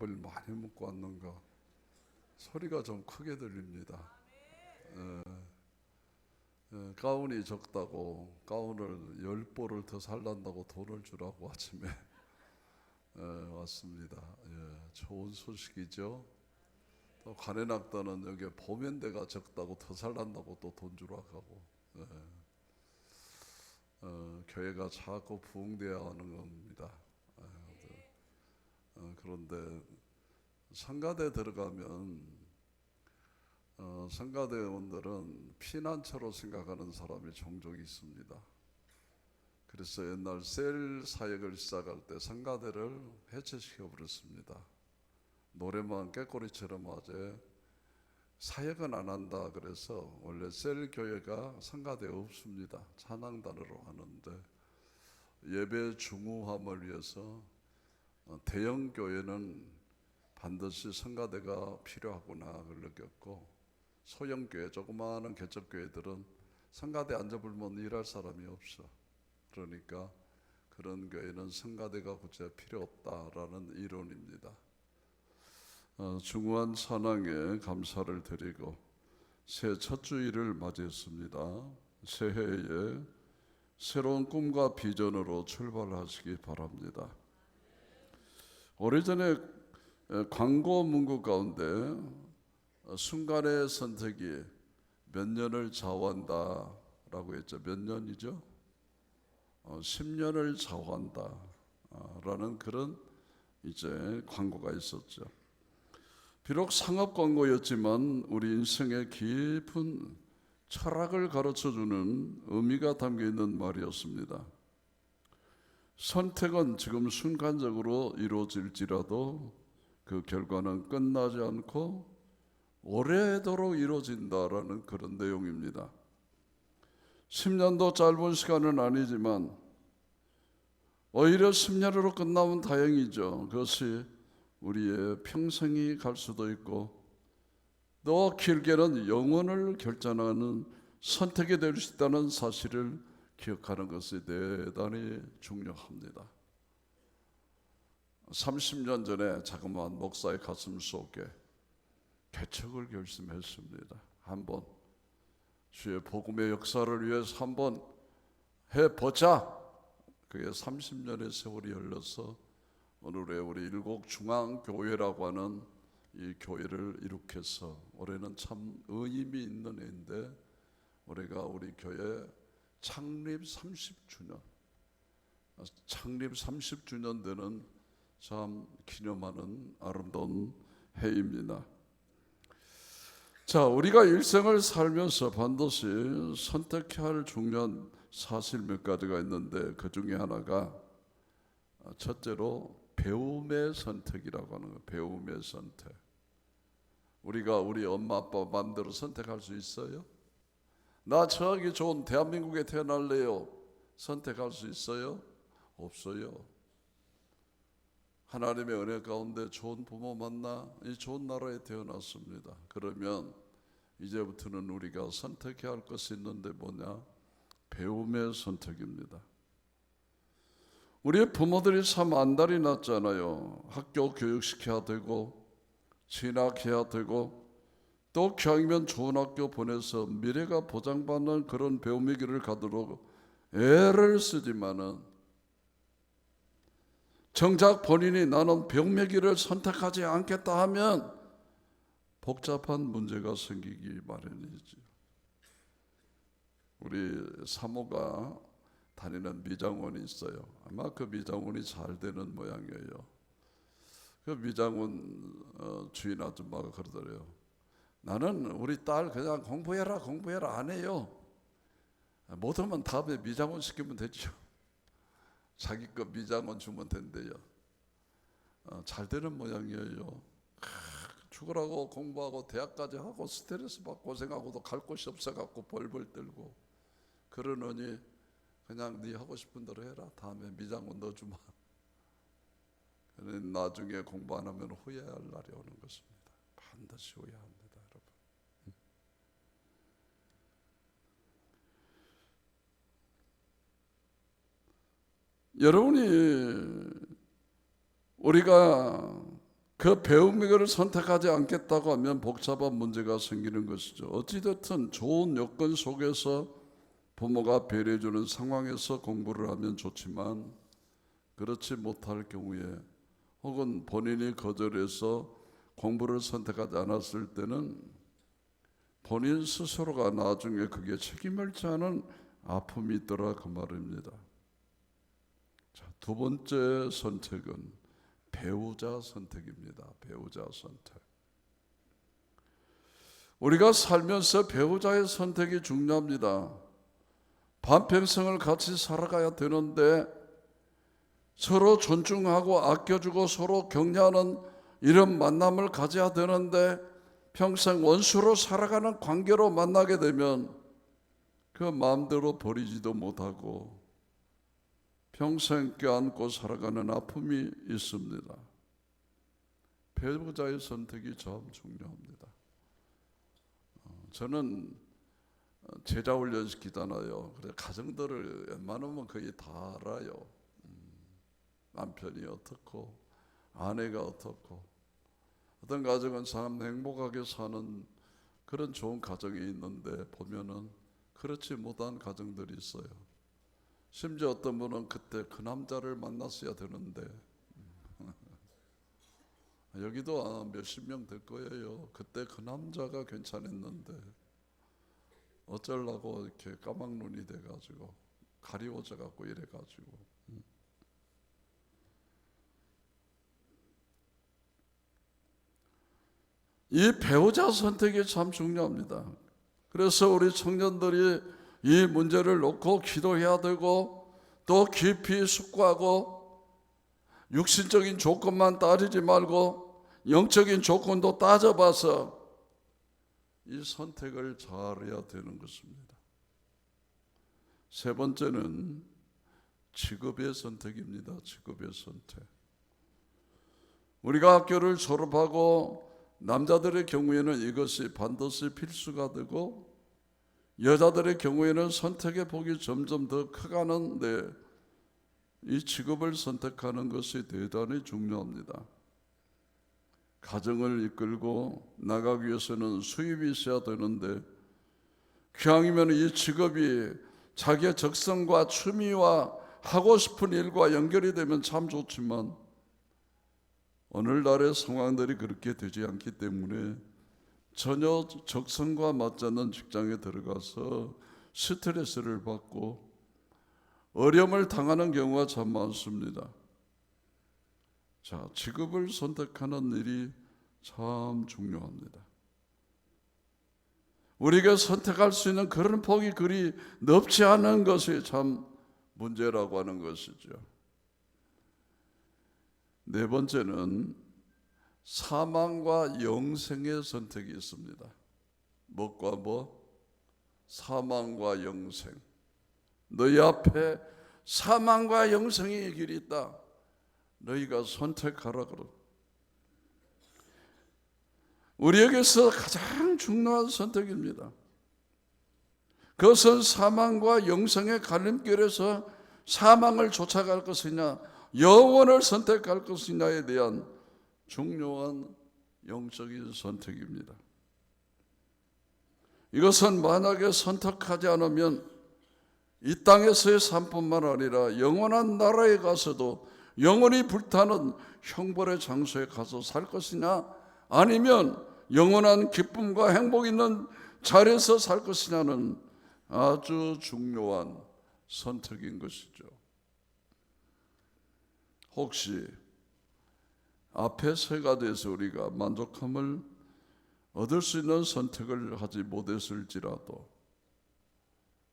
밥을 많이 먹고 왔는가? 소리가 좀 크게 들립니다. 가운이 적다고 가운을 10보를 더 살란다고 돈을 주라고 아침에 왔습니다. 좋은 소식이죠. 또 관현악단은 여기 보면대가 적다고 더 살란다고 또 돈 주라고 하고, 교회가 자꾸 부흥되어야 하는 겁니다. 그런데 성가대 들어가면 성가대원들은 피난처로 생각하는 사람이 종종 있습니다. 그래서 옛날 셀 사역을 시작할 때 성가대를 해체시켜 버렸습니다. 노래만 깨꼬리처럼 하재 사역은 안 한다. 그래서 원래 셀 교회가 성가대 없습니다. 찬양단으로 하는데 예배 중후함을 위해서 대형 교회는 반드시 성가대가 필요하구나 그걸 느꼈고, 소형교회 조그마한 개척교회들은 성가대 앉아불면 일할 사람이 없어. 그러니까 그런 교회는 성가대가 굳이 필요 없다라는 이론입니다. 중후한 찬양에 감사를 드리고 새 첫 주일을 맞이했습니다. 새해에 새로운 꿈과 비전으로 출발하시기 바랍니다. 오래전에 광고 문구 가운데 순간의 선택이 몇 년을 좌우한다 라고 했죠. 몇 년이죠? 10년을 좌우한다 라는 그런 이제 광고가 있었죠. 비록 상업 광고였지만 우리 인생의 깊은 철학을 가르쳐주는 의미가 담겨있는 말이었습니다. 선택은 지금 순간적으로 이루어질지라도 그 결과는 끝나지 않고 오래도록 이루어진다라는 그런 내용입니다. 10년도 짧은 시간은 아니지만 오히려 10년으로 끝나면 다행이죠. 그것이 우리의 평생이 갈 수도 있고 또 길게는 영혼을 결정하는 선택이 될 수 있다는 사실을 기억하는 것이 대단히 중요합니다. 30년 전에 자그마한 목사의 가슴 속에 개척을 결심했습니다. 한번 주의 복음의 역사를 위해서 한번 해보자. 그게 30년의 세월이 흘러서 오늘의 우리 일곡중앙교회라고 하는 이 교회를 일으켜서 올해는 참 의미 있는 해인데, 올해가 우리 교회 창립 30주년 되는 참 기념하는 아름다운 해입니다. 자, 우리가 일생을 살면서 반드시 선택해야 할 중요한 사실 몇 가지가 있는데 그 중에 하나가 첫째로 배움의 선택이라고 하는 거예요. 배움의 선택. 우리가 우리 엄마 아빠 마음대로 선택할 수 있어요? 나 저기 좋은 대한민국에 태어날래요. 선택할 수 있어요? 없어요. 하나님의 은혜 가운데 좋은 부모 만나 이 좋은 나라에 태어났습니다. 그러면 이제부터는 우리가 선택해야 할 것이 있는데 뭐냐? 배움의 선택입니다. 우리의 부모들이 참 안달이 났잖아요. 학교 교육시켜야 되고 진학해야 되고 또 기왕이면 좋은 학교 보내서 미래가 보장받는 그런 배움의 길을 가도록 애를 쓰지만은 정작 본인이 나는 배움의 길을 선택하지 않겠다 하면 복잡한 문제가 생기기 마련이지. 우리 사모가 다니는 미장원이 있어요. 아마 그 미장원이 잘 되는 모양이에요. 그 미장원 주인 아줌마가 그러더래요. 나는 우리 딸 그냥 공부해라 안 해요. 못하면 다음에 미장원 시키면 되죠. 자기 거 미장원 주면 된대요. 잘 되는 모양이에요. 죽으라고 공부하고 대학까지 하고 스트레스 받고 고생하고도 갈 곳이 없어갖고 벌벌 떨고 그러느니 그냥 네 하고 싶은 대로 해라. 다음에 미장원 넣어주마. 나중에 공부 안 하면 후회할 날이 오는 것입니다. 반드시 후회합니다, 여러분. 여러분이 우리가 그 배우미를 선택하지 않겠다고 하면 복잡한 문제가 생기는 것이죠. 어찌됐든 좋은 여건 속에서 부모가 배려해주는 상황에서 공부를 하면 좋지만, 그렇지 못할 경우에 혹은 본인이 거절해서 공부를 선택하지 않았을 때는 본인 스스로가 나중에 그게 책임을 지는 아픔이 있더라, 그 말입니다. 자, 두 번째 선택은 배우자 선택입니다. 배우자 선택. 우리가 살면서 배우자의 선택이 중요합니다. 반평생을 같이 살아가야 되는데 서로 존중하고 아껴주고 서로 격려하는 이런 만남을 가져야 되는데 평생 원수로 살아가는 관계로 만나게 되면 그 마음대로 버리지도 못하고 평생 껴안고 살아가는 아픔이 있습니다. 배우자의 선택이 참 중요합니다. 저는 제자 훈련 시키잖아요. 그래 가정들을 웬만하면 거의 다 알아요. 남편이 어떻고 아내가 어떻고, 어떤 가정은 참 행복하게 사는 그런 좋은 가정이 있는데 보면은 그렇지 못한 가정들이 있어요. 심지어 어떤 분은 그때 그 남자를 만났어야 되는데 여기도 몇십 명 될 거예요. 그때 그 남자가 괜찮았는데 어쩌려고 이렇게 까막눈이 돼가지고 가리워져 갖고 이래가지고. 이 배우자 선택이 참 중요합니다. 그래서 우리 청년들이 이 문제를 놓고 기도해야 되고 또 깊이 숙고하고 육신적인 조건만 따지지 말고 영적인 조건도 따져봐서 이 선택을 잘해야 되는 것입니다. 세 번째는 직업의 선택입니다. 직업의 선택. 우리가 학교를 졸업하고 남자들의 경우에는 이것이 반드시 필수가 되고 여자들의 경우에는 선택의 폭이 점점 더 커가는데 이 직업을 선택하는 것이 대단히 중요합니다. 가정을 이끌고 나가기 위해서는 수입이 있어야 되는데 기왕이면 이 직업이 자기의 적성과 취미와 하고 싶은 일과 연결이 되면 참 좋지만 오늘날의 상황들이 그렇게 되지 않기 때문에 전혀 적성과 맞지 않는 직장에 들어가서 스트레스를 받고 어려움을 당하는 경우가 참 많습니다. 자, 직업을 선택하는 일이 참 중요합니다. 우리가 선택할 수 있는 그런 폭이 그리 넓지 않은 것이 참 문제라고 하는 것이죠. 네 번째는 사망과 영생의 선택이 있습니다. 무엇과 뭐? 사망과 영생. 너희 앞에 사망과 영생의 길이 있다. 너희가 선택하라 그러. 우리에게서 가장 중요한 선택입니다. 그것은 사망과 영생의 갈림길에서 사망을 쫓아갈 것이냐 영원을 선택할 것이냐에 대한 중요한 영적인 선택입니다. 이것은 만약에 선택하지 않으면 이 땅에서의 삶뿐만 아니라 영원한 나라에 가서도 영원히 불타는 형벌의 장소에 가서 살 것이냐 아니면 영원한 기쁨과 행복 있는 자리에서 살 것이냐는 아주 중요한 선택인 것이죠. 혹시 앞에 세 가지에서 우리가 만족함을 얻을 수 있는 선택을 하지 못했을지라도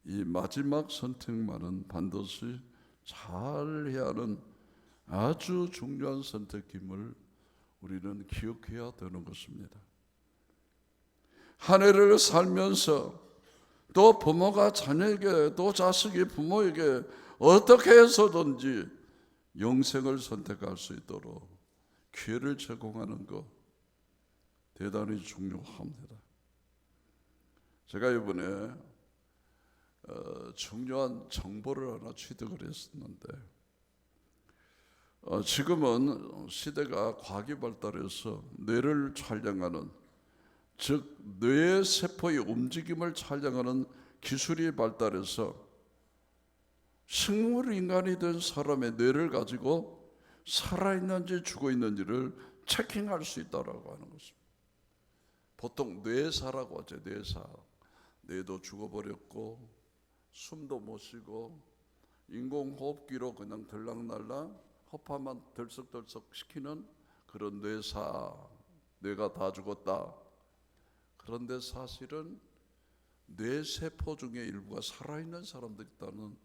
이 마지막 선택만은 반드시 잘 해야 하는 아주 중요한 선택임을 우리는 기억해야 되는 것입니다. 한 해를 살면서 또 부모가 자녀에게 또 자식이 부모에게 어떻게 해서든지 영생을 선택할 수 있도록 기회를 제공하는 것 대단히 중요합니다. 제가 이번에 중요한 정보를 하나 취득을 했었는데 지금은 시대가 과학이 발달해서 뇌를 촬영하는, 즉 뇌 세포의 움직임을 촬영하는 기술이 발달해서 식물 인간이 된 사람의 뇌를 가지고 살아있는지 죽어있는지를 체킹할 수 있다라고 하는 것입니다. 보통 뇌사라고 하죠. 뇌사. 뇌도 죽어버렸고 숨도 못 쉬고 인공호흡기로 그냥 들락날락 허파만 덜썩덜썩 시키는 그런 뇌사. 뇌가 다 죽었다. 그런데 사실은 뇌세포 중에 일부가 살아있는 사람들이 있다는,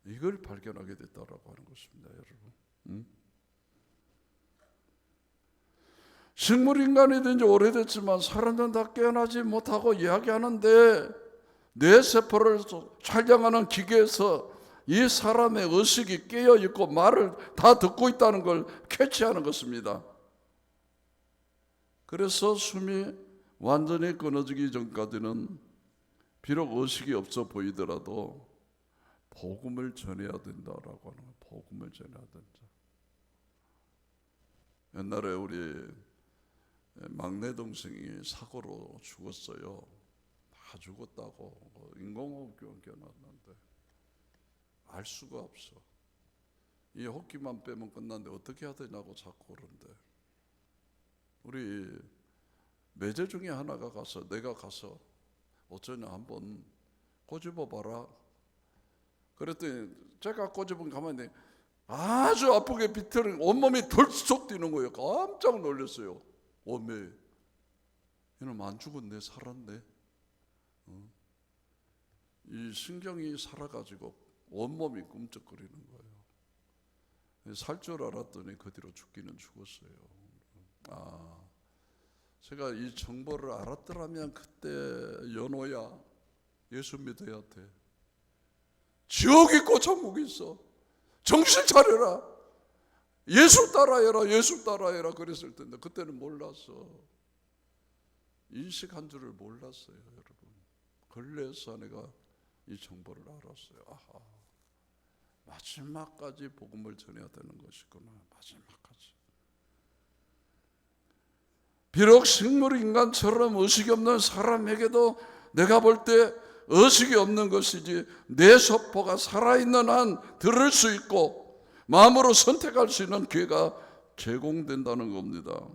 이걸 발견하게 됐다라고 하는 것입니다, 여러분. 식물인간이 된 지 오래됐지만 사람들은 다 깨어나지 못하고 이야기하는데, 뇌세포를 촬영하는 기계에서 이 사람의 의식이 깨어있고 말을 다 듣고 있다는 걸 캐치하는 것입니다. 그래서 숨이 완전히 끊어지기 전까지는 비록 의식이 없어 보이더라도 복음을 전해야 된다라고 하는 거예요. 복음을 전해야 된다. 옛날에 우리 막내 동생이 사고로 죽었어요. 다 죽었다고. 인공호흡기만 껴놨는데 알 수가 없어. 이 호흡기만 빼면 끝났는데 어떻게 해야 되냐고 자꾸 그런데, 우리 매제 중에 하나가 가서, 내가 가서 어쩌냐 한번 꼬집어 봐라. 그랬더니 제가 꼬집은 가만히 아주 아프게 비틀은 온몸이 덜썩 뛰는 거예요. 깜짝 놀랐어요. 오메, 이놈 안 죽었네, 살았네. 이 신경이 살아가지고 온몸이 꿈쩍거리는 거예요. 살 줄 알았더니 그 뒤로 죽기는 죽었어요. 제가 이 정보를 알았더라면 그때 연호야, 예수 믿어야 돼. 지옥 있고 천국 있어. 정신 차려라. 예수 따라해라. 예수 따라해라. 그랬을 텐데 그때는 몰랐어. 인식한 줄을 몰랐어요, 여러분. 근래에서 내가 이 정보를 알았어요. 아하, 마지막까지 복음을 전해야 되는 것이구나. 마지막까지. 비록 식물인간처럼 의식이 없는 사람에게도 내가 볼 때 의식이 없는 것이지, 내 세포가 살아있는 한 들을 수 있고 마음으로 선택할 수 있는 기회가 제공된다는 겁니다.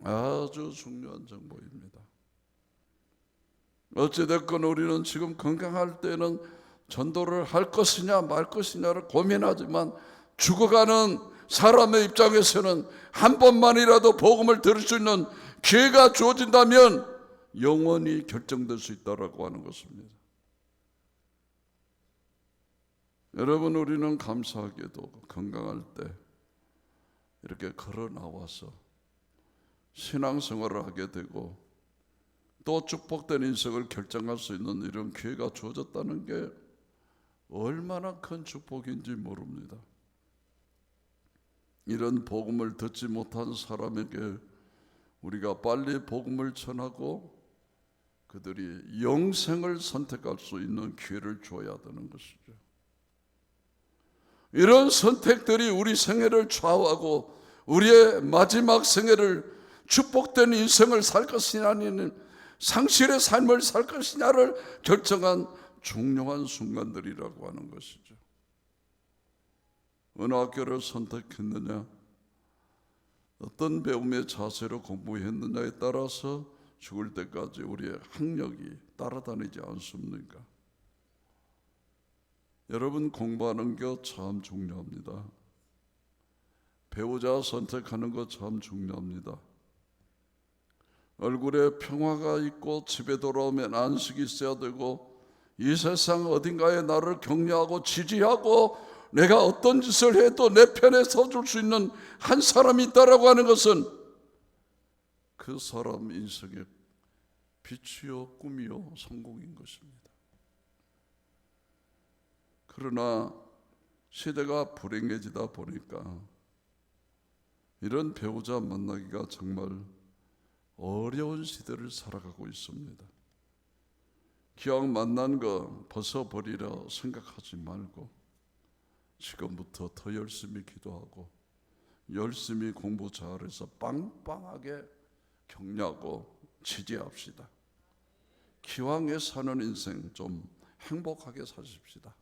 아주 중요한 정보입니다. 어찌됐건 우리는 지금 건강할 때는 전도를 할 것이냐 말 것이냐를 고민하지만, 죽어가는 사람의 입장에서는 한 번만이라도 복음을 들을 수 있는 기회가 주어진다면 영원히 결정될 수 있다고 하는 것입니다. 여러분, 우리는 감사하게도 건강할 때 이렇게 걸어 나와서 신앙생활을 하게 되고 또 축복된 인생을 결정할 수 있는 이런 기회가 주어졌다는 게 얼마나 큰 축복인지 모릅니다. 이런 복음을 듣지 못한 사람에게 우리가 빨리 복음을 전하고 그들이 영생을 선택할 수 있는 기회를 줘야 되는 것이죠. 이런 선택들이 우리 생애를 좌우하고 우리의 마지막 생애를 축복된 인생을 살 것이냐 아니면 상실의 삶을 살 것이냐를 결정한 중요한 순간들이라고 하는 것이죠. 어느 학교를 선택했느냐, 어떤 배움의 자세로 공부했느냐에 따라서 죽을 때까지 우리의 학력이 따라다니지 않습니까? 여러분, 공부하는 게 참 중요합니다. 배우자 선택하는 거 참 중요합니다. 얼굴에 평화가 있고 집에 돌아오면 안식이 있어야 되고, 이 세상 어딘가에 나를 격려하고 지지하고 내가 어떤 짓을 해도 내 편에 서줄 수 있는 한 사람이 있다라고 하는 것은 그 사람 인생의 빛이요 꿈이요 성공인 것입니다. 그러나 시대가 불행해지다 보니까 이런 배우자 만나기가 정말 어려운 시대를 살아가고 있습니다. 기왕 만난 거 벗어버리려 생각하지 말고 지금부터 더 열심히 기도하고 열심히 공부 잘해서 빵빵하게 격려하고 지지합시다. 기왕에 사는 인생 좀 행복하게 사십시다.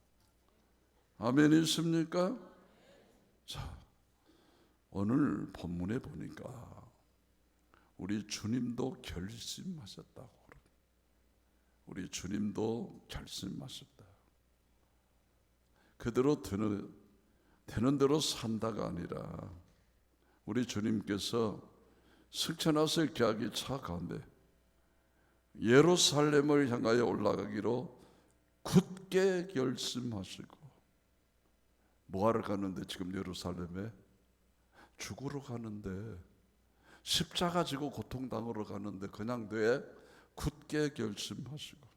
아멘이십니까? 자, 오늘 본문에 보니까 우리 주님도 결심하셨다고. 우리 주님도 결심하셨다. 그대로 되는 대로 산다가 아니라 우리 주님께서 승천하실 계약이 차 가운데 예루살렘을 향하여 올라가기로 굳게 결심하시고, 뭐하러 가는데 지금 예루살렘에? 죽으러 가는데, 십자가 지고 고통당하러 가는데 그냥 돼? 굳게 결심하시고.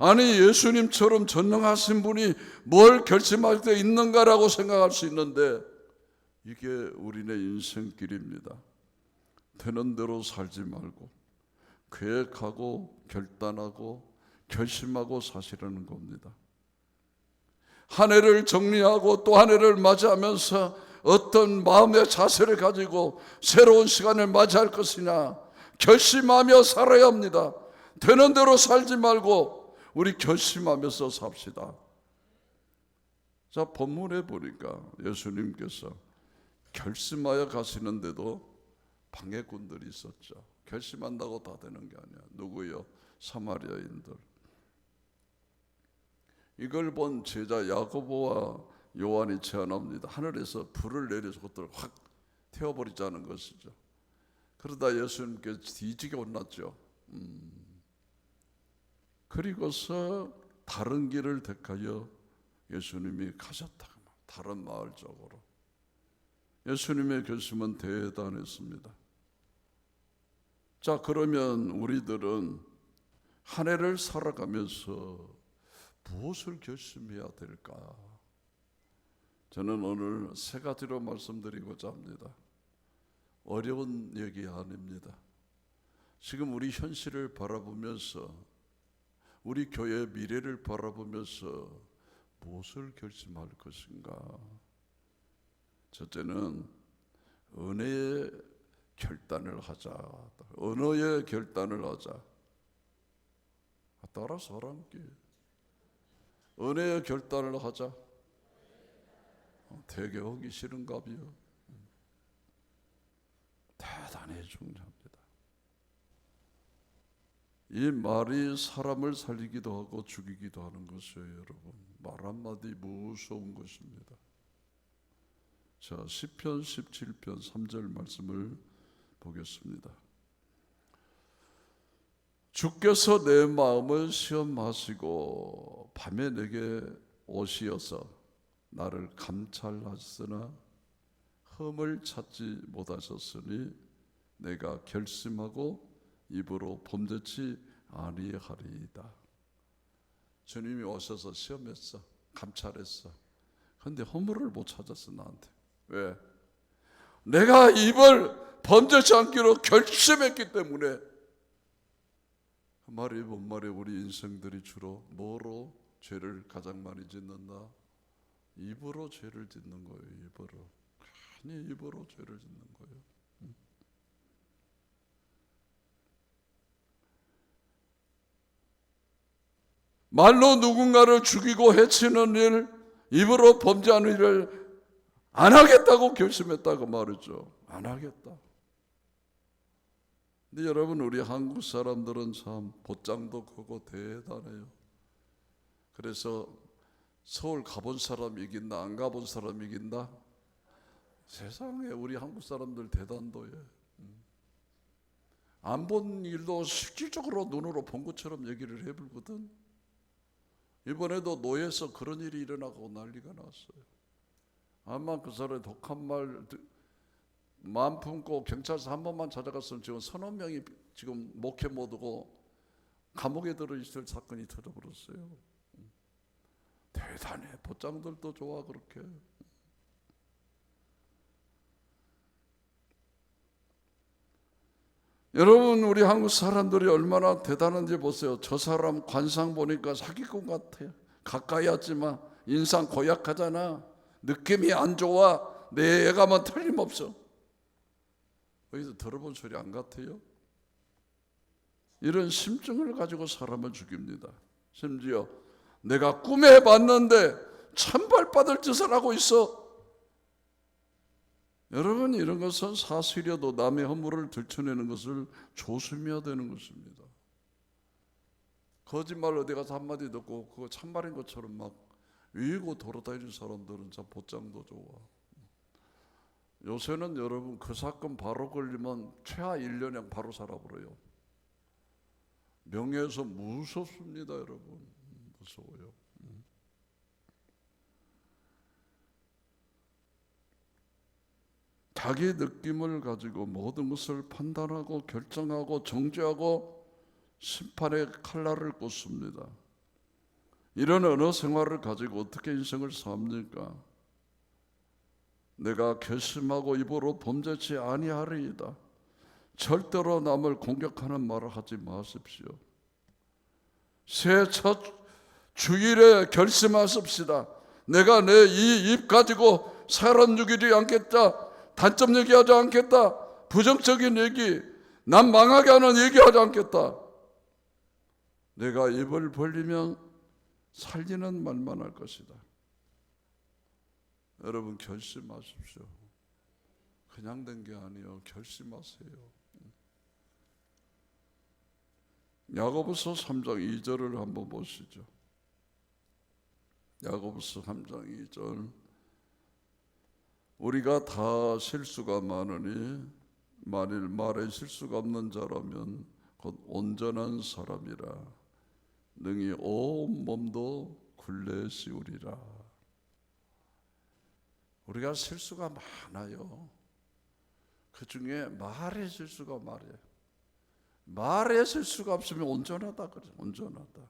아니, 예수님처럼 전능하신 분이 뭘 결심할 때 있는가라고 생각할 수 있는데, 이게 우리네 인생길입니다. 되는 대로 살지 말고 계획하고 결단하고 결심하고 사시라는 겁니다. 한 해를 정리하고 또 한 해를 맞이하면서 어떤 마음의 자세를 가지고 새로운 시간을 맞이할 것이냐 결심하며 살아야 합니다. 되는 대로 살지 말고 우리 결심하면서 삽시다. 자, 본문에 보니까 예수님께서 결심하여 가시는데도 방해꾼들이 있었죠. 결심한다고 다 되는 게 아니야. 누구요? 사마리아인들. 이걸 본 제자 야고보와 요한이 제안합니다. 하늘에서 불을 내려서 그것들을 확 태워버리자는 것이죠. 그러다 예수님께서 뒤지게 혼났죠. 그리고서 다른 길을 택하여 예수님이 가셨다. 다른 마을 쪽으로. 예수님의 결심은 대단했습니다. 자, 그러면 우리들은 한 해를 살아가면서 무엇을 결심해야 될까? 저는 오늘 세 가지로 말씀드리고자 합니다. 어려운 얘기 아닙니다. 지금 우리 현실을 바라보면서 우리 교회의 미래를 바라보면서 무엇을 결심할 것인가? 첫째는 은혜의 결단을 하자. 언어의 결단을 하자. 따라서 하라니까. 은혜의 결단을 하자. 되게 하기 싫은가비요. 대단히 중요합니다. 이 말이 사람을 살리기도 하고 죽이기도 하는 것이에요, 여러분. 말 한마디 무서운 것입니다. 자, 시편 17편 3절 말씀을 보겠습니다. 주께서 내 마음을 시험하시고 밤에 내게 오시어서 나를 감찰하시으나 흠을 찾지 못하셨으니 내가 결심하고 입으로 범죄치 아니하리이다. 주님이 오셔서 시험했어. 감찰했어. 그런데 허물을 못 찾았어. 나한테. 왜? 내가 입을 범죄치 않기로 결심했기 때문에. 그 말이 뭔 말이에요? 우리 인생들이 주로 뭐로 죄를 가장 많이 짓는다? 입으로 죄를 짓는 거예요. 입으로. 괜히 입으로 죄를 짓는 거예요. 말로 누군가를 죽이고 해치는 일, 입으로 범죄하는 일을 안 하겠다고 결심했다고 말이죠. 안 하겠다. 근데 여러분, 우리 한국 사람들은 참 보장도 크고 대단해요. 그래서 서울 가본 사람 이긴다, 안 가본 사람 이긴다? 세상에 우리 한국 사람들 대단도해. 안 본 일도 실질적으로 눈으로 본 것처럼 얘기를 해불거든. 이번에도 노예에서 그런 일이 일어나고 난리가 났어요. 아마 그 사람이 독한 말 마음 품고 경찰서 한 번만 찾아갔으면 지금 서너 명이 지금 목회 못 오고 감옥에 들어있을 사건이 터져버렸어요. 대단해. 보장들도 좋아 그렇게. 여러분, 우리 한국 사람들이 얼마나 대단한지 보세요. 저 사람 관상 보니까 사기꾼 같아요. 가까이 하지마. 인상 고약하잖아. 느낌이 안 좋아. 내 애가만 틀림없어. 어디서 들어본 소리 안 같아요? 이런 심증을 가지고 사람을 죽입니다. 심지어 내가 꿈에 봤는데 천벌받을 짓을 하고 있어. 여러분, 이런 것은 사실이어도 남의 허물을 들춰내는 것을 조심해야 되는 것입니다. 거짓말 어디 가서 한마디 듣고 그거 참말인 것처럼 막 위고 돌아다니는 사람들은 참 보장도 좋아. 요새는 여러분 그 사건 바로 걸리면 최하 1년형 바로 살아버려요. 명예에서 무섭습니다, 여러분. 무서워요. 자기 느낌을 가지고 모든 것을 판단하고 결정하고 정죄하고 심판의 칼날을 꽂습니다. 이런 언어 생활을 가지고 어떻게 인생을 삽니까? 내가 결심하고 입으로 범죄치 아니하리이다. 절대로 남을 공격하는 말을 하지 마십시오. 새해 첫 주일에 결심하십시다. 내가 내 이 입 가지고 사람 죽이지 않겠다. 단점 얘기하지 않겠다. 부정적인 얘기, 남 망하게 하는 얘기하지 않겠다. 내가 입을 벌리면 살리는 말만 할 것이다. 여러분, 결심하십시오. 그냥 된 게 아니에요. 결심하세요. 야고보서 3장 2절을 한번 보시죠. 야고보서 3장 2절. 우리가 다 실수가 많으니 만일 말에 실수가 없는 자라면 곧 온전한 사람이라 능히 온 몸도 굴레 씌우리라. 우리가 실수가 많아요. 그 중에 말에 실수가 말에 실수가 없으면 온전하다 그래. 온전하다.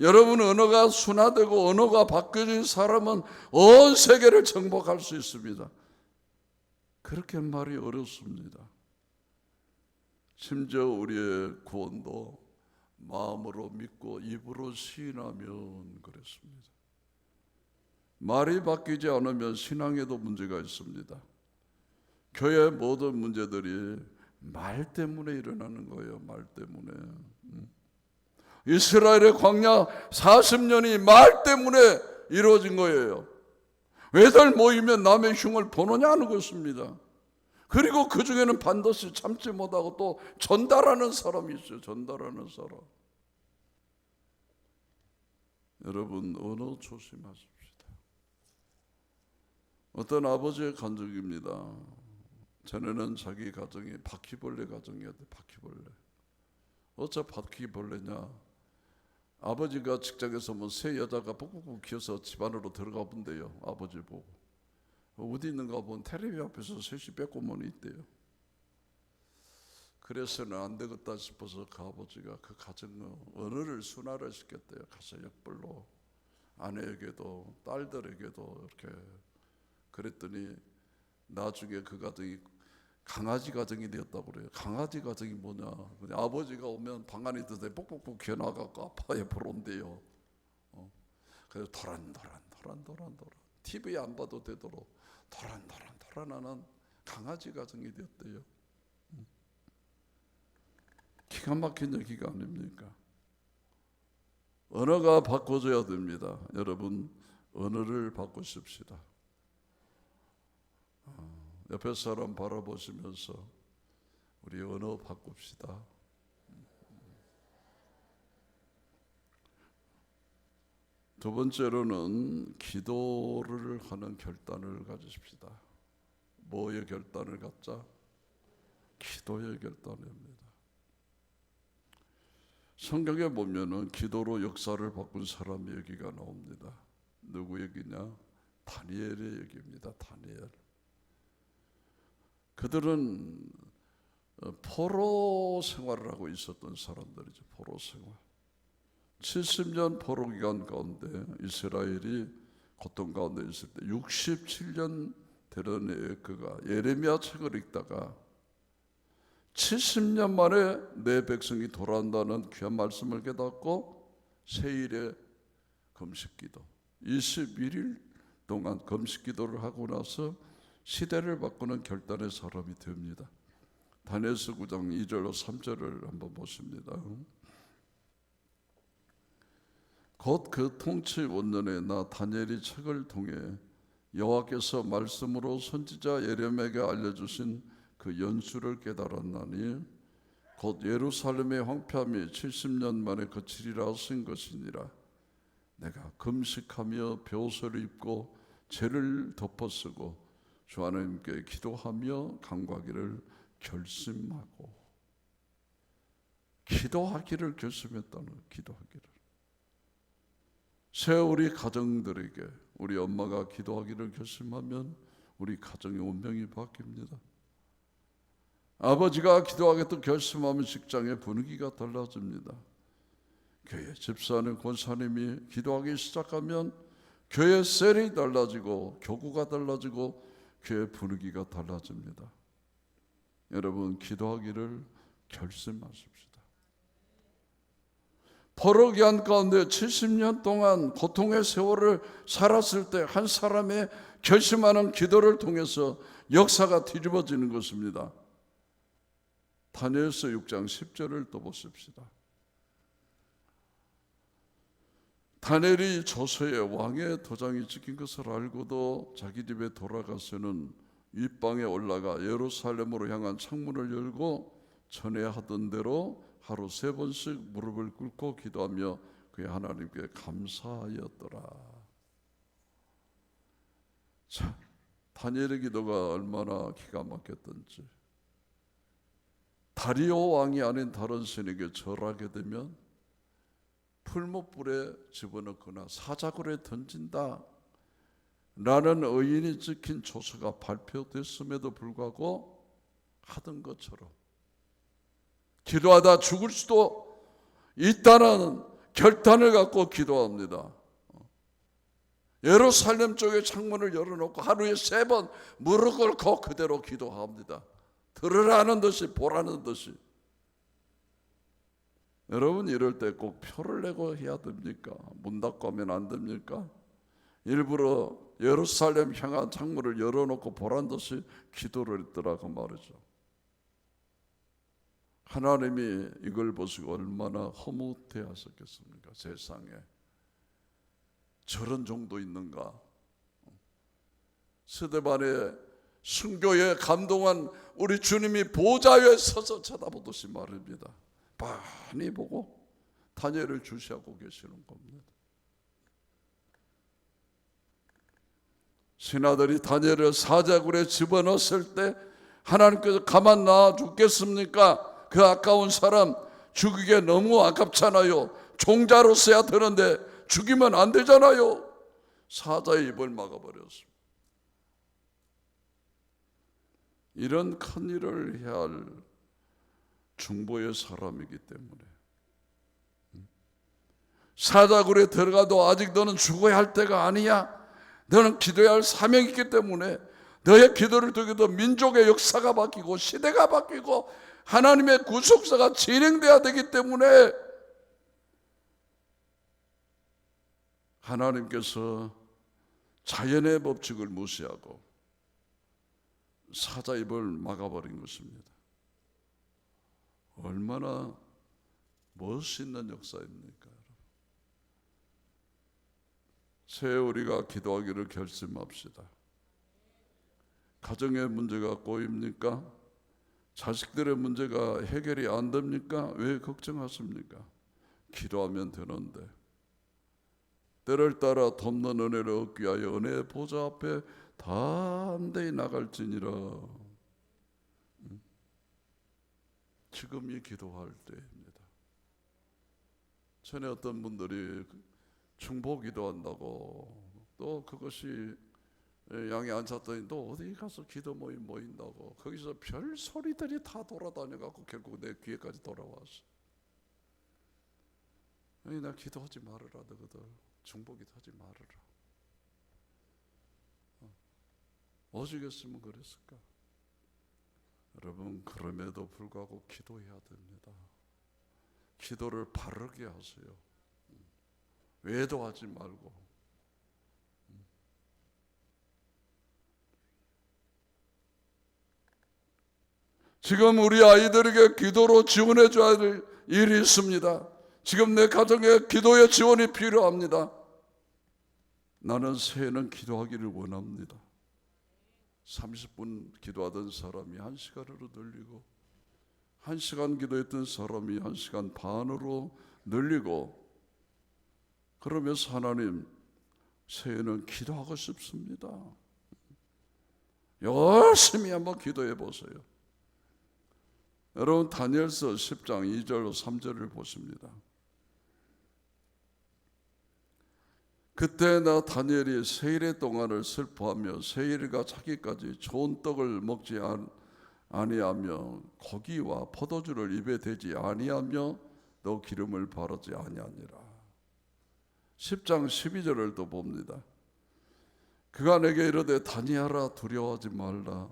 여러분, 언어가 순화되고 언어가 바뀌어진 사람은 온 세계를 정복할 수 있습니다. 그렇게 말이 어렵습니다. 심지어 우리의 구원도 마음으로 믿고 입으로 시인하면 그랬습니다. 말이 바뀌지 않으면 신앙에도 문제가 있습니다. 교회의 모든 문제들이 말 때문에 일어나는 거예요. 말 때문에. 이스라엘의 광야 40년이 말 때문에 이루어진 거예요. 왜들 모이면 남의 흉을 보느냐는 것입니다. 그리고 그 중에는 반드시 참지 못하고 또 전달하는 사람이 있어요. 전달하는 사람. 여러분, 언어 조심하십시다. 어떤 아버지의 간증입니다. 전에는 자기 가정이 바퀴벌레 가정이었대. 바퀴벌레. 어째 바퀴벌레냐? 아버지가 직장에서 새 여자가 푹푹 기어서 집 안으로 들어가 본대요. 아버지 보고. 어디 있는가 보면 텔레비 앞에서 셋이 빼꼼히 있대요. 그래서는 안 되겠다 싶어서 그 아버지가 그 가정의 언어를 순화를 시켰대요. 가서 역벌로 아내에게도 딸들에게도 이렇게. 그랬더니 나중에 그 가정이 강아지 가정이 되었다고 그래요. 강아지 가정이 뭐냐? 아버지가 오면 방 안에 있는데 뽁뽁뽁 기어나가고 아빠에 보러 온대요. 그래서 도란도란 TV 안 봐도 되도록 도란하는 강아지 가정이 되었대요. 기가 막힌 얘기가 아닙니까? 언어가 바꿔줘야 됩니다. 여러분, 언어를 바꾸십시다. 옆에 사람 바라보시면서 우리 언어 바꿉시다. 두 번째로는 기도를 하는 결단을 가지십시다. 뭐의 결단을 갖자? 기도의 결단입니다. 성경에 보면은 기도로 역사를 바꾼 사람 얘기가 나옵니다. 누구 얘기냐? 다니엘의 얘기입니다. 다니엘. 그들은 포로 생활을 하고 있었던 사람들이죠. 포로 생활. 70년 포로 기간 가운데 이스라엘이 고통 가운데 있을 때 67년 되던 해에 그가 예레미야 책을 읽다가 70년 만에 내 백성이 돌아온다는 귀한 말씀을 깨닫고 새 일에 금식기도 21일 동안 금식기도를 하고 나서 시대를 바꾸는 결단의 사람이 됩니다. 다니엘서 9장 2절로 3절을 한번 보십니다. 곧 그 통치 원년에 나 다니엘이 책을 통해 여호와께서 말씀으로 선지자 예레미야에게 알려주신 그 연수를 깨달았나니 곧 예루살렘의 황폐함이 70년 만에 그치리라 하신 것이니라. 내가 금식하며 벼옷을 입고 죄를 덮어쓰고 주 하나님께 기도하며 간구하기를 결심하고, 기도하기를 결심했다는 거예요. 기도하기를. 새 우리 가정들에게 우리 엄마가 기도하기를 결심하면 우리 가정의 운명이 바뀝니다. 아버지가 기도하겠다고 결심하면 직장의 분위기가 달라집니다. 교회 집사님, 권사님이 기도하기 시작하면 교회 셀이 달라지고 교구가 달라지고 교회 분위기가 달라집니다. 여러분, 기도하기를 결심하십시다. 포로기한 가운데 70년 동안 고통의 세월을 살았을 때 한 사람의 결심하는 기도를 통해서 역사가 뒤집어지는 것입니다. 다니엘서 6장 10절을 또 보십시다. 다니엘이 조서에 왕의 도장이 찍힌 것을 알고도 자기 집에 돌아가서는 윗방에 올라가 예루살렘으로 향한 창문을 열고 전에 하던 대로 하루 3번씩 무릎을 꿇고 기도하며 그의 하나님께 감사하였더라. 자, 다니엘의 기도가 얼마나 기가 막혔던지. 다리오 왕이 아닌 다른 신에게 절하게 되면 풀무불에 집어넣거나 사자굴에 던진다 라는 의인이 찍힌 조서가 발표됐음에도 불구하고 하던 것처럼 기도하다 죽을 수도 있다는 결단을 갖고 기도합니다. 예루살렘 쪽에 창문을 열어놓고 하루에 3번 무릎 꿇고 그대로 기도합니다. 들으라는 듯이 보라는 듯이. 여러분, 이럴 때 꼭 표를 내고 해야 됩니까? 문 닫고 하면 안 됩니까? 일부러 예루살렘 향한 창문을 열어놓고 보란 듯이 기도를 했더라고 말이죠. 하나님이 이걸 보시고 얼마나 허무해 하셨겠습니까? 세상에 저런 정도 있는가? 스데반의 순교에 감동한 우리 주님이 보좌 위에 서서 쳐다보듯이 말입니다. 많이 보고 다니엘을 주시하고 계시는 겁니다. 신하들이 다니엘을 사자굴에 집어넣었을 때 하나님께서 가만 놔 죽겠습니까? 그 아까운 사람 죽이기에 너무 아깝잖아요. 종자로 써야 되는데 죽이면 안 되잖아요. 사자의 입을 막아버렸습니다. 이런 큰 일을 해야 할 중보의 사람이기 때문에 사자굴에 들어가도 아직 너는 죽어야 할 때가 아니야. 너는 기도해야 할 사명이 있기 때문에 너의 기도를 통해서 민족의 역사가 바뀌고 시대가 바뀌고 하나님의 구속사가 진행돼야 되기 때문에 하나님께서 자연의 법칙을 무시하고 사자 입을 막아버린 것입니다. 얼마나 멋있는 역사입니까? 새해 우리가 기도하기를 결심합시다. 가정의 문제가 꼬입니까? 자식들의 문제가 해결이 안 됩니까? 왜 걱정하십니까? 기도하면 되는데. 때를 따라 돕는 은혜를 얻기 위하여 은혜의 보좌 앞에 담대히 나갈지니라. 지금이 기도할 때입니다. 전에 어떤 분들이 중보 기도한다고 또 그것이 양에 앉았더니 또 어디 가서 기도 모임 모인다고 거기서 별 소리들이 다 돌아다녀갖고 결국 내 귀에까지 돌아왔어. 나 기도하지 말으라 너희들 중보 기도하지 말으라. 오죽했으면 그랬을까? 여러분, 그럼에도 불구하고 기도해야 됩니다. 기도를 바르게 하세요. 외도하지 말고. 지금 우리 아이들에게 기도로 지원해 줘야 될 일이 있습니다. 지금 내 가정에 기도의 지원이 필요합니다. 나는 새해는 기도하기를 원합니다. 30분 기도하던 사람이 1시간으로 늘리고, 1시간 기도했던 사람이 1시간 반으로 늘리고, 그러면서 하나님, 새해는 기도하고 싶습니다. 열심히 한번 기도해 보세요. 여러분, 다니엘서 10장 2절 3절을 보십니다. 그때 나 다니엘이 세일의 동안을 슬퍼하며 세일이가 자기까지 좋은 떡을 먹지 아니하며 고기와 포도주를 입에 대지 아니하며 또 기름을 바르지 아니하니라. 10장 12절을 또 봅니다. 그가 내게 이르되 다니엘아 두려워하지 말라.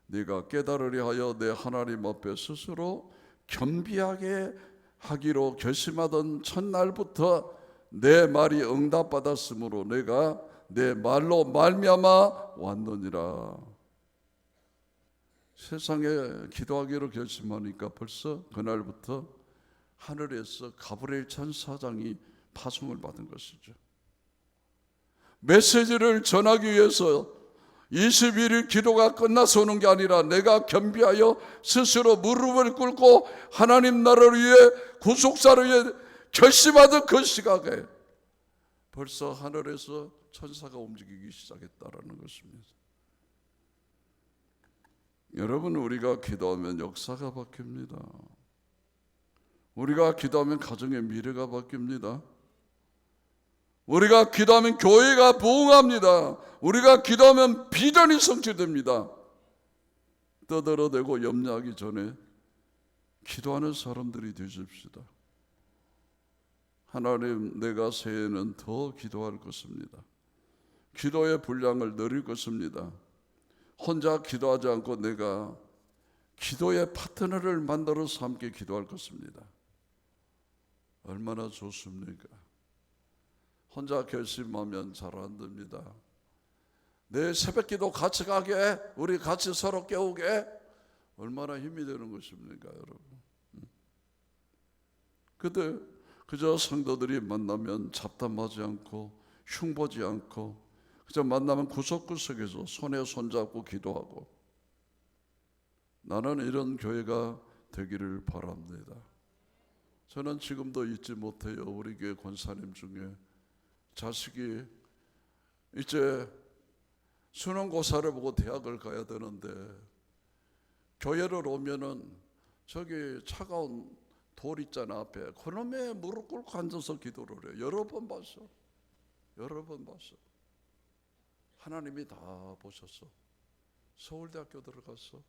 네가 깨달으려 하여 내 하나님 앞에 스스로 겸비하게 하기로 결심하던 첫날부터 내 말이 응답받았으므로 내가 내 말로 말미암아 왔느니라. 세상에 기도하기로 결심하니까 벌써 그날부터 하늘에서 가브리엘 천사장이 파송을 받은 것이죠. 메시지를 전하기 위해서 21일 기도가 끝나서 오는 게 아니라 내가 겸비하여 스스로 무릎을 꿇고 하나님 나라를 위해, 구속사를 위해 결심하던 그 시각에 벌써 하늘에서 천사가 움직이기 시작했다라는 것입니다. 여러분, 우리가 기도하면 역사가 바뀝니다. 우리가 기도하면 가정의 미래가 바뀝니다. 우리가 기도하면 교회가 부흥합니다. 우리가 기도하면 비전이 성취됩니다. 떠들어대고 염려하기 전에 기도하는 사람들이 되십시다. 하나님, 내가 새해에는 더 기도할 것입니다. 기도의 분량을 늘릴 것입니다. 혼자 기도하지 않고 내가 기도의 파트너를 만들어서 함께 기도할 것입니다. 얼마나 좋습니까? 혼자 결심하면 잘 안 됩니다. 내 새벽기도 같이 가게, 우리 같이 서로 깨우게, 얼마나 힘이 되는 것입니까, 여러분? 그때 그저 성도들이 만나면 잡담하지 않고 흉보지 않고 그저 만나면 구석구석에서 손에 손잡고 기도하고, 나는 이런 교회가 되기를 바랍니다. 저는 지금도 잊지 못해요. 우리 교회 권사님 중에 자식이 이제 수능고사를 보고 대학을 가야 되는데 교회를 오면은 저기 차가운 돌 있잖아 앞에, 그놈에 무릎 꿇고 앉아서 기도를 해요. 여러 번 봤어. 하나님이 다 보셨어. 서울대학교 들어갔어.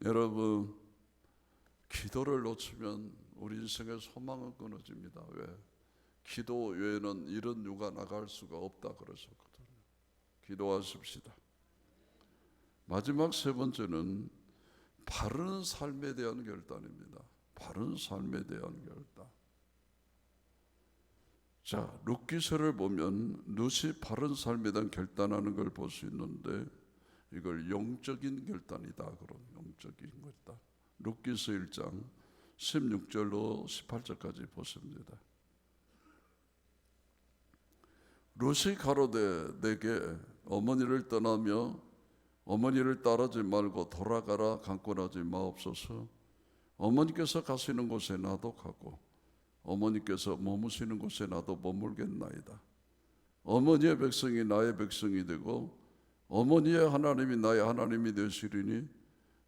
여러분, 기도를 놓치면 우리 인생의 소망은 끊어집니다. 왜? 기도 외에는 이런 유가 나갈 수가 없다 그러셨거든요. 기도하십시다. 마지막 세 번째는 바른 삶에 대한 결단입니다. 바른 삶에 대한 결단. 자, 룻기서를 보면 룻이 바른 삶에 대한 결단하는 걸 볼 수 있는데, 이걸 영적인 결단이다. 그런 영적인 결단. 룻기서 1장 16절로 18절까지 보십니다. 룻이 가로되 내게 어머니를 떠나며 어머니를 따르지 말고 돌아가라 강권하지 마옵소서. 어머니께서 가시는 곳에 나도 가고 어머니께서 머무시는 곳에 나도 머물겠나이다. 어머니의 백성이 나의 백성이 되고 어머니의 하나님이 나의 하나님이 되시리니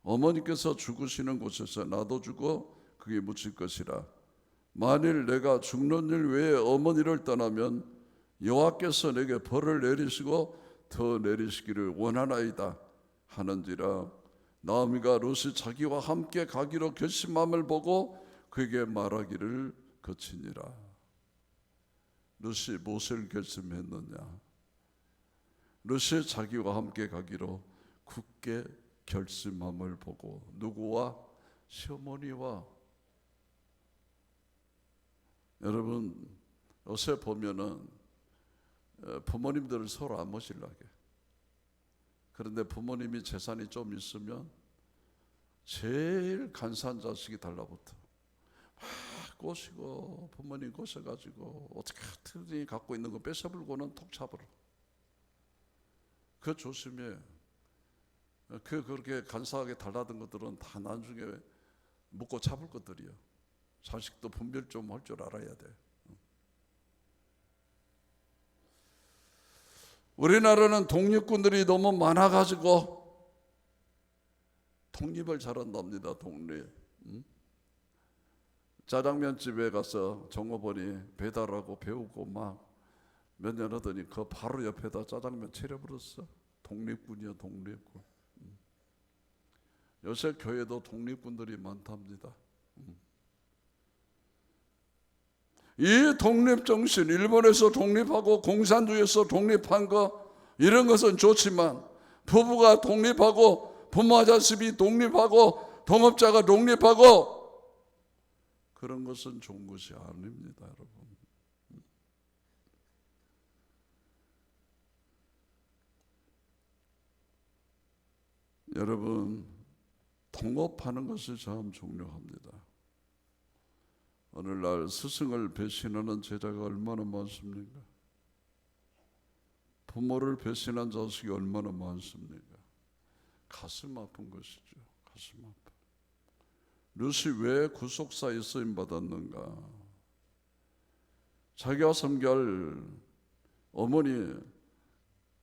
어머니께서 죽으시는 곳에서 나도 죽어 그게 묻힐 것이라. 만일 내가 죽는 일 외에 어머니를 떠나면 여호와께서 내게 벌을 내리시고 더 내리시기를 원하나이다 하는지라. 나오미가 룻이 자기와 함께 가기로 결심함을 보고 그에게 말하기를 거치니라. 룻이 무엇을 결심했느냐? 룻이 자기와 함께 가기로 굳게 결심함을 보고, 누구와? 시어머니와. 여러분 요새 보면은 부모님들을 서로 안 모시려게. 그런데 부모님이 재산이 좀 있으면 제일 간사한 자식이 달라붙어. 막 꼬시고 부모님 꼬셔가지고 어떻게 갖고 있는 거 뺏어불고는 톡 잡으러. 그거 조심해. 그렇게 간사하게 달라든 것들은 다 나중에 묻고 잡을 것들이야. 자식도 분별 좀 할 줄 알아야 돼. 우리나라는 독립군들이 너무 많아가지고 독립을 잘한답니다. 독립. 짜장면집에 가서 종업원이 배달하고 배우고 막 몇 년 하더니 그 바로 옆에다 짜장면 차려버렸어. 독립군이야, 독립군. 요새 교회도 독립군들이 많답니다. 이 독립정신, 일본에서 독립하고 공산주의에서 독립한 거 이런 것은 좋지만 부부가 독립하고 부모 자식이 독립하고 동업자가 독립하고 그런 것은 좋은 것이 아닙니다, 여러분. 여러분, 통업하는 것이 참 중요합니다. 오늘날 스승을 배신하는 제자가 얼마나 많습니까? 부모를 배신한 자식이 얼마나 많습니까? 가슴 아픈 것이죠. 가슴 아파. 룻이 왜 구속사에 쓰임 받았는가? 자기가 섬길 어머니,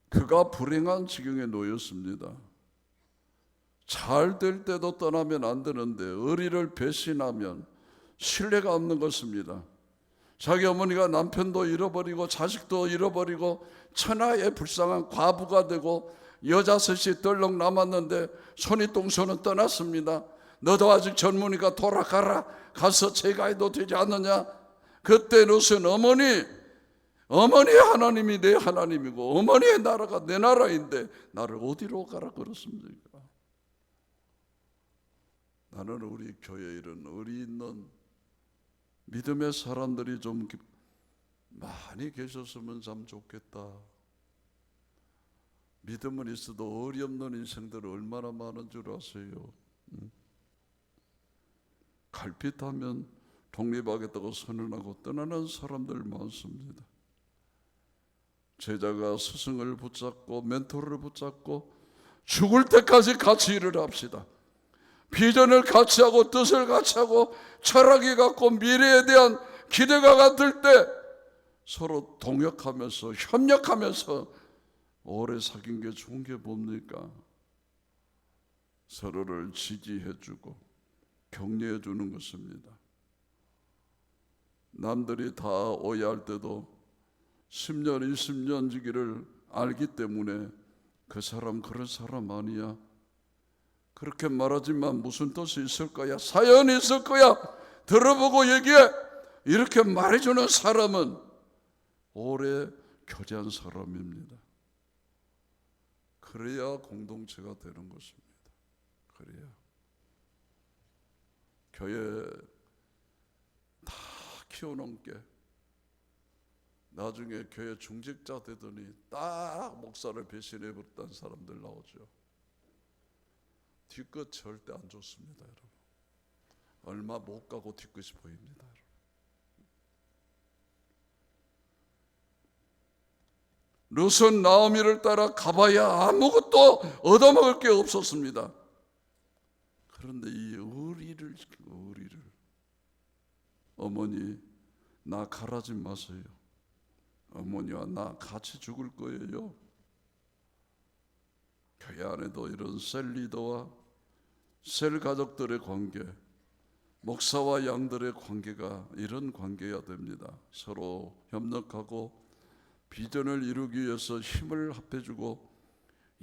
그가 불행한 지경에 놓였습니다. 잘 될 때도 떠나면 안 되는데 의리를 배신하면 신뢰가 없는 것입니다. 자기 어머니가 남편도 잃어버리고 자식도 잃어버리고 천하의 불쌍한 과부가 되고 여자 셋이 덜렁 남았는데 손윗동서는 떠났습니다. 너도 아직 젊으니까 돌아가라. 가서 제가해도 되지 않느냐. 그때 룻은 어머니의 하나님이 내 하나님이고 어머니의 나라가 내 나라인데 나를 어디로 가라 그렇습니까? 나는 우리 교회에 이런 의리 있는 믿음의 사람들이 좀 많이 계셨으면 참 좋겠다. 믿음은 있어도 의리 없는 인생들이 얼마나 많은 줄 아세요? 갈pit하면 독립하겠다고 선언하고 떠나는 사람들 많습니다. 제자가 스승을 붙잡고 멘토를 붙잡고 죽을 때까지 같이 일을 합시다. 비전을 같이 하고 뜻을 같이 하고 철학이 같고 미래에 대한 기대가 같을 때 서로 동역하면서 협력하면서 오래 사귄 게 좋은 게 뭡니까? 서로를 지지해주고 격려해주는 것입니다. 남들이 다 오해할 때도 10년 20년 지기를 알기 때문에 그 사람 그런 사람 아니야. 그렇게 말하지만 무슨 뜻이 있을 거야? 사연이 있을 거야. 들어보고 얘기해. 이렇게 말해주는 사람은 오래 교제한 사람입니다. 그래야 공동체가 되는 것입니다. 그래야. 교회 다 키워놓게 나중에 교회 중직자 되더니 딱 목사를 배신해버렸다는 사람들 나오죠. 뒤끝 절대 안 좋습니다, 여러분. 얼마 못 가고 뒤끝이 보입니다, 여러분. 룻은 나오미를 따라 가봐야 아무것도 얻어먹을 게 없었습니다. 그런데 이 의리를 어머니 나 가라지 마세요. 어머니와 나 같이 죽을 거예요. 교회 안에도 이런 셀 리더와 셀 가족들의 관계, 목사와 양들의 관계가 이런 관계여야 됩니다. 서로 협력하고 비전을 이루기 위해서 힘을 합해주고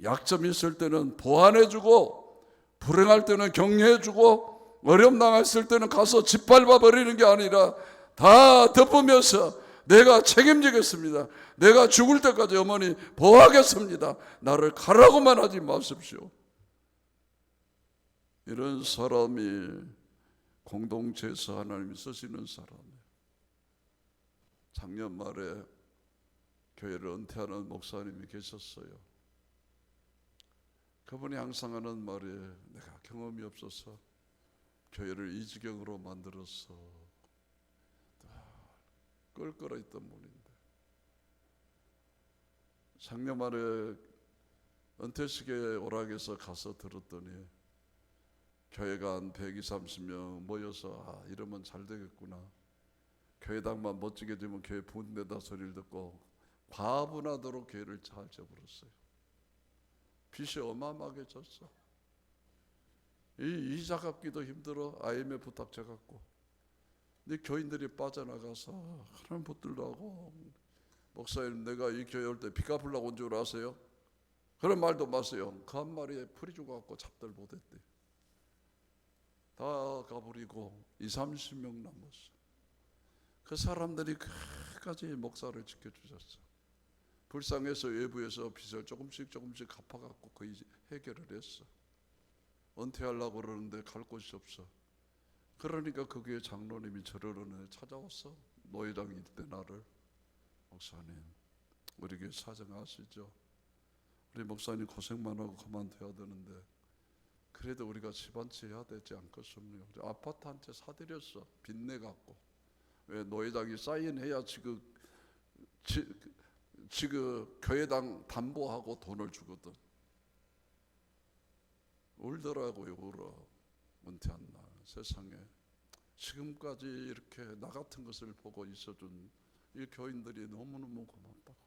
약점이 있을 때는 보완해주고 불행할 때는 격려해주고 어려움 당했을 때는 가서 짓밟아 버리는 게 아니라 다 덮으면서 내가 책임지겠습니다. 내가 죽을 때까지 어머니 보호하겠습니다. 나를 가라고만 하지 마십시오. 이런 사람이 공동체에서 하나님이 쓰시는 사람이에요. 작년 말에 교회를 은퇴하는 목사님이 계셨어요. 그분이 항상 하는 말이, 내가 경험이 없어서 교회를 이 지경으로 만들어서 끌끌어 있던 분인데, 작년 말에 은퇴식에 오락에서 가서 들었더니 교회가 한 120, 30명 모여서 이러면 잘 되겠구나, 교회당만 멋지게 되면 교회 분대다 소리를 듣고 과분하도록 교회를 잘 지어버렸어요. 빚이 어마어마하게 졌어. 이 이자 갚기도 힘들어. IMF 부탁져갖고. 근데 교인들이 빠져나가서 그런 붙들도 하고, 목사님 내가 이 교회 올 때 빚 갚으려고 온 줄 아세요? 그런 말도 마세요. 그 한 마리에 풀이 죽어갖고 잡들 못했대. 다 가버리고 20, 30명 남았어. 그 사람들이 끝까지 목사를 지켜주셨어. 불쌍해서 외부에서 빚을 조금씩 갚아갖고 거의 해결을 했어. 은퇴하려고 그러는데 갈 곳이 없어. 그러니까 그 교회 장로님이 저를 어느 찾아왔어. 노회장일 때 나를, 목사님 우리 교회 사정 아시죠? 우리 목사님 고생만 하고 그만둬야 되는데 그래도 우리가 집안치 해야 되지 않겠습니까? 아파트 한 채 사드렸어. 빚내갖고. 왜? 노회장이 사인해야 지금 교회당 담보하고 돈을 주거든. 울더라고요. 울어. 은퇴한 날. 세상에 지금까지 이렇게 나 같은 것을 보고 있어준 이 교인들이 너무너무 고맙다고,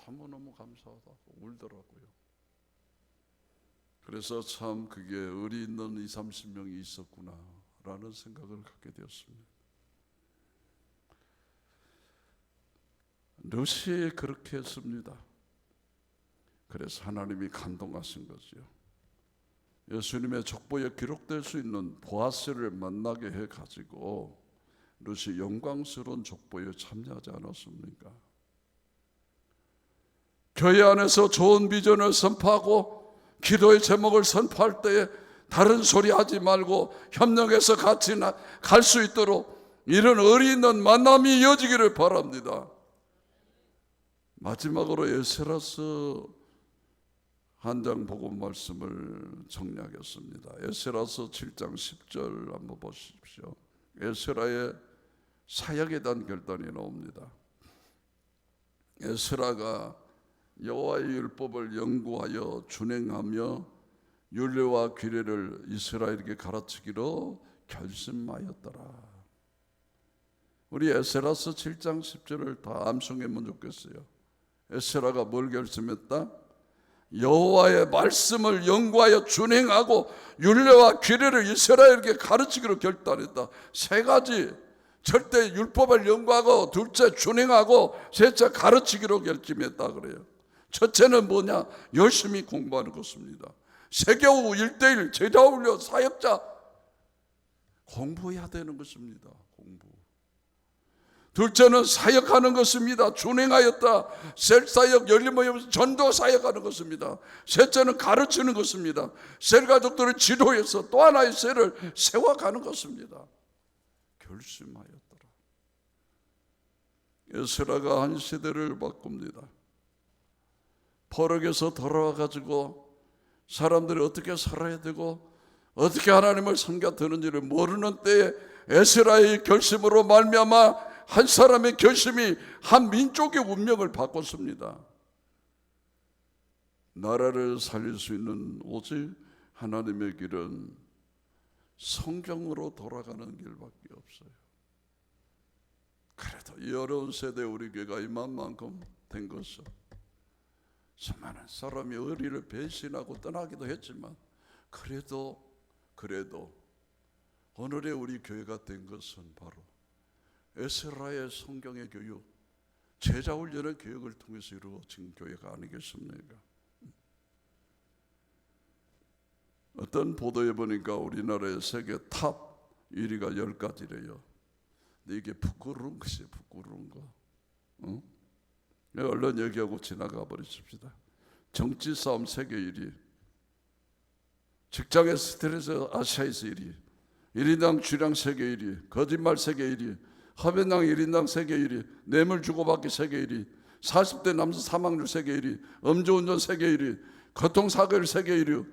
너무너무 감사하다고 울더라고요. 그래서 참 그게 의리 있는 20, 30명이 있었구나 라는 생각을 갖게 되었습니다. 롯이 그렇게 했습니다. 그래서 하나님이 감동하신 거죠. 예수님의 족보에 기록될 수 있는 보아스를 만나게 해가지고 롯이 영광스러운 족보에 참여하지 않았습니까? 교회 안에서 좋은 비전을 선포하고 기도의 제목을 선포할 때에 다른 소리 하지 말고 협력해서 같이 갈 수 있도록 이런 의리 있는 만남이 이어지기를 바랍니다. 마지막으로 에스라서 한 장 복음 말씀을 정리하겠습니다. 에스라서 7장 10절 한번 보십시오. 에스라의 사역에 대한 결단이 나옵니다. 에스라가 여호와의 율법을 연구하여 준행하며 율례와 규례를 이스라엘에게 가르치기로 결심하였더라. 우리 에스라서 7장 10절을 다 암송하면 좋겠어요. 에스라가 뭘 결심했다? 여호와의 말씀을 연구하여 준행하고 율례와 규례를 이스라엘에게 가르치기로 결단했다. 세 가지. 절대 율법을 연구하고, 둘째 준행하고, 셋째 가르치기로 결심했다 그래요. 첫째는 뭐냐? 열심히 공부하는 것입니다. 세계우 1:1 제자훈련 사역자 공부해야 되는 것입니다. 공부. 둘째는 사역하는 것입니다. 준행하였다. 셀사역, 열린모임, 전도 사역하는 것입니다. 셋째는 가르치는 것입니다. 셀 가족들을 지도해서 또 하나의 셀을 세워가는 것입니다. 결심하였더라. 에스라가 한 시대를 바꿉니다. 포로에서 돌아와가지고 사람들이 어떻게 살아야 되고 어떻게 하나님을 섬겨야 되는지를 모르는 때에 에스라의 결심으로 말미암아 한 사람의 결심이 한 민족의 운명을 바꿨습니다. 나라를 살릴 수 있는 오직 하나님의 길은 성경으로 돌아가는 길밖에 없어요. 그래도 이 어려운 세대에 우리 교회가 이만큼 된 것은 수많은 사람이 의리를 배신하고 떠나기도 했지만 그래도 오늘의 우리 교회가 된 것은 바로 에스라의 성경의 교육, 제자훈련의 교육을 통해서 이루어진 교회가 아니겠습니까? 어떤 보도에 보니까 우리나라의 세계 탑 1위가 10가지래요. 근데 이게 부끄러운 것이에요. 부끄러운 거. 얼른 얘기하고 지나가 버리십시다. 정치 싸움 세계 1위, 직장의 스트레스 아시아에서 1위, 1인당 주량 세계 1위, 거짓말 세계 1위, 합연당 1인당 세계 1위, 뇌물 주고받기 세계 1위, 40대 남성 사망률 세계 1위, 음주운전 세계 1위, 교통사고율 세계 1위,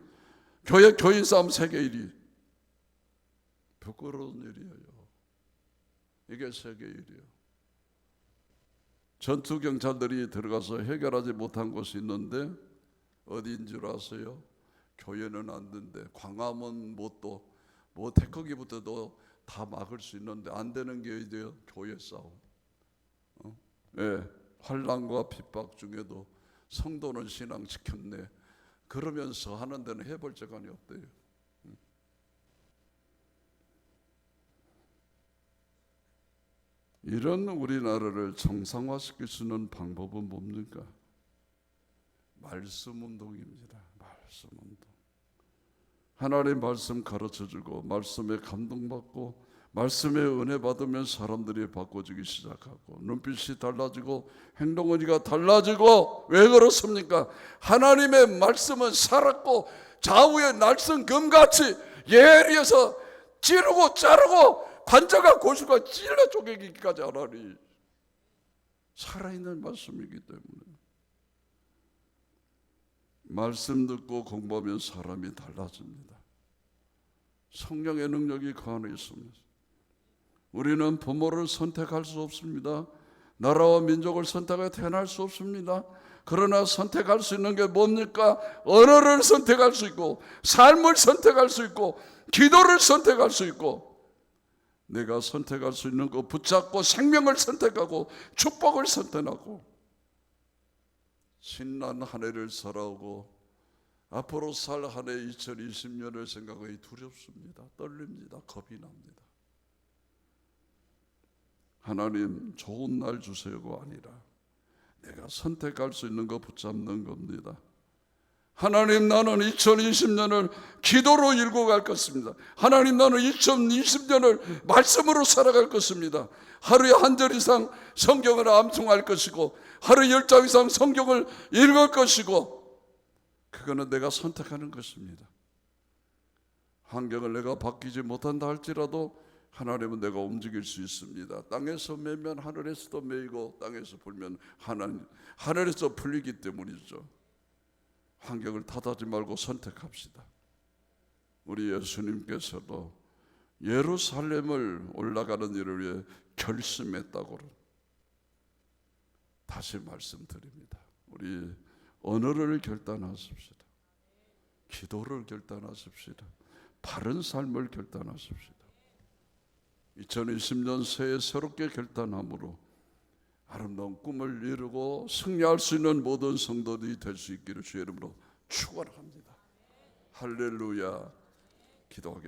교인 싸움 세계 1위. 부끄러운 일이에요. 이게 세계 1위예요. 전투경찰들이 들어가서 해결하지 못한 곳이 있는데 어디인 줄 아세요? 교회는 안 된대. 광화문 뭐 태극기부터도 다 막을 수 있는데 안 되는 게 어디예요? 교회 싸움. 환난과 핍박 중에도 성도는 신앙 지켰네. 그러면서 하는 데는 해볼 재간이 없대요. 이런 우리나라를 정상화시킬 수 있는 방법은 뭡니까? 말씀 운동입니다. 말씀 운동. 하나님 말씀 가르쳐주고 말씀에 감동받고 말씀에 은혜 받으면 사람들이 바꿔주기 시작하고 눈빛이 달라지고 행동의가 달라지고. 왜 그렇습니까? 하나님의 말씀은 살았고 좌우의 날선 금같이 예리해서 찌르고 자르고 관자가 고수가 찔러 쪼개기까지 하나니 살아있는 말씀이기 때문에 말씀 듣고 공부하면 사람이 달라집니다. 성령의 능력이 그 안에 있습니다. 우리는 부모를 선택할 수 없습니다. 나라와 민족을 선택해 태어날 수 없습니다. 그러나 선택할 수 있는 게 뭡니까? 언어를 선택할 수 있고 삶을 선택할 수 있고 기도를 선택할 수 있고 내가 선택할 수 있는 거 붙잡고 생명을 선택하고 축복을 선택하고 신난 한 해를 살아오고 앞으로 살 한 해 2020년을 생각하기 두렵습니다. 떨립니다. 겁이 납니다. 하나님 좋은 날 주세요가 아니라 내가 선택할 수 있는 거 붙잡는 겁니다. 하나님 나는 2020년을 기도로 일고 갈 것입니다. 하나님 나는 2020년을 말씀으로 살아갈 것입니다. 하루에 한 절 이상 성경을 암송할 것이고 하루 10장 이상 성경을 읽을 것이고 그거는 내가 선택하는 것입니다. 환경을 내가 바뀌지 못한다 할지라도 하나님은 내가 움직일 수 있습니다. 땅에서 매면 하늘에서도 매이고 땅에서 불면 하늘에서 풀리기 때문이죠. 환경을 탓하지 말고 선택합시다. 우리 예수님께서도 예루살렘을 올라가는 일을 위해 결심했다고 다시 말씀드립니다. 우리 언어를 결단하십시다. 기도를 결단하십시다. 바른 삶을 결단하십시다. 2020년 새해 새롭게 결단함으로 아름다운 꿈을 이루고 승리할 수 있는 모든 성도들이 될 수 있기를 주의 이름으로 축원합니다. 할렐루야. 기도하겠습니다.